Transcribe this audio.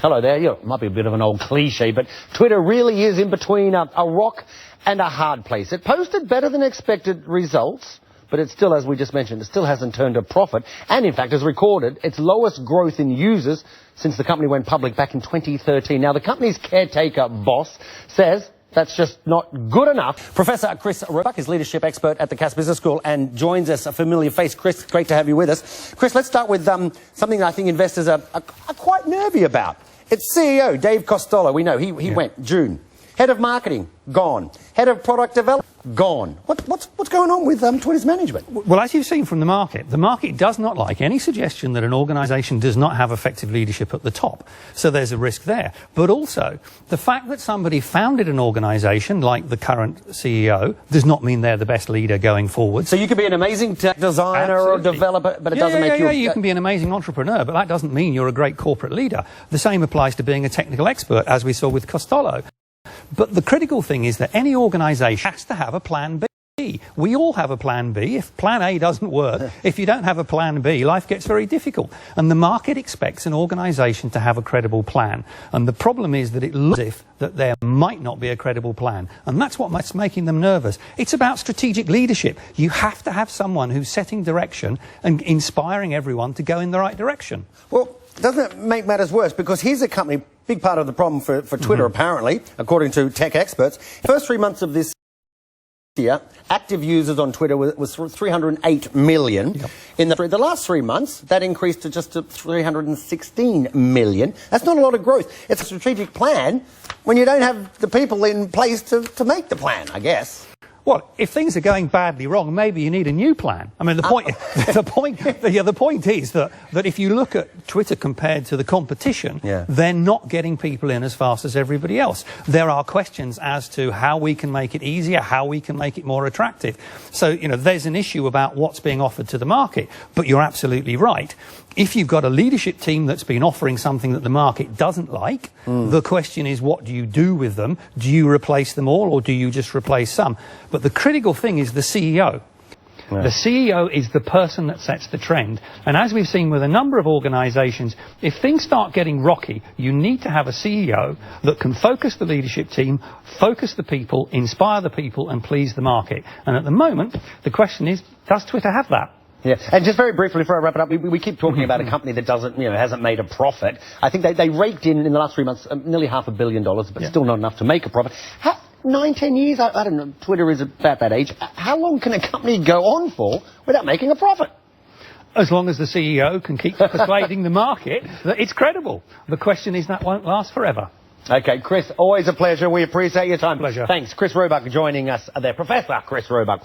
Hello there. Yeah, it might be a bit of an old cliche, but Twitter really is in between a rock and a hard place. It posted better than expected results, but it still, as we just mentioned, it still hasn't turned a profit, and in fact has recorded its lowest growth in users since the company went public back in 2013. Now, the company's caretaker boss says that's just not good enough. Professor Chris Roebuck is leadership expert at the Cass Business School and joins us, a familiar face. Chris, great to have you with us. Chris, let's start with something that I think investors are quite nervy about. Its CEO, Dave Costello, we know, he went June. Head of marketing, gone. Head of product development, gone. What's going on with Twitter's management? Well, as you've seen from the market does not like any suggestion that an organisation does not have effective leadership at the top. So there's a risk there. But also, the fact that somebody founded an organisation, like the current CEO, does not mean they're the best leader going forward. So you could be an amazing tech designer or developer, but it doesn't make you... You can be an amazing entrepreneur, but that doesn't mean you're a great corporate leader. The same applies to being a technical expert, as we saw with Costello. But the critical thing is that any organisation has to have a plan B. We all have a plan B. If plan A doesn't work, if you don't have a plan B, life gets very difficult. And the market expects an organisation to have a credible plan. And the problem is that it looks as if that there might not be a credible plan. And that's what's making them nervous. It's about strategic leadership. You have to have someone who's setting direction and inspiring everyone to go in the right direction. Well, doesn't it make matters worse? Because here's a company, big part of the problem for Twitter, apparently, according to tech experts. First 3 months of this year, active users on Twitter was 308 million. Yep. In the last 3 months, that increased to just 316 million. That's not a lot of growth. It's a strategic plan when you don't have the people in place to make the plan, I guess. Well, if things are going badly wrong, maybe you need a new plan. I mean, the point is that if you look at Twitter compared to the competition, they're not getting people in as fast as everybody else. There are questions as to how we can make it easier, how we can make it more attractive. So, you know, there's an issue about what's being offered to the market. But you're absolutely right. If you've got a leadership team that's been offering something that the market doesn't like, the question is, what do you do with them? Do you replace them all, or do you just replace some? But the critical thing is the CEO. The CEO is the person that sets the trend. And as we've seen with a number of organisations, if things start getting rocky, you need to have a CEO that can focus the leadership team, focus the people, inspire the people, and please the market. And at the moment, the question is, does Twitter have that? Yeah, and just very briefly before I wrap it up, we keep talking about a company that hasn't made a profit. I think they raked in the last 3 months nearly $500 million, but still not enough to make a profit. 9, 10 years, I don't know, Twitter is about that age. How long can a company go on for without making a profit? As long as the CEO can keep persuading the market that it's credible. The question is that won't last forever. Okay, Chris, always a pleasure. We appreciate your time. Pleasure. Thanks. Chris Roebuck joining us there. Professor Chris Roebuck.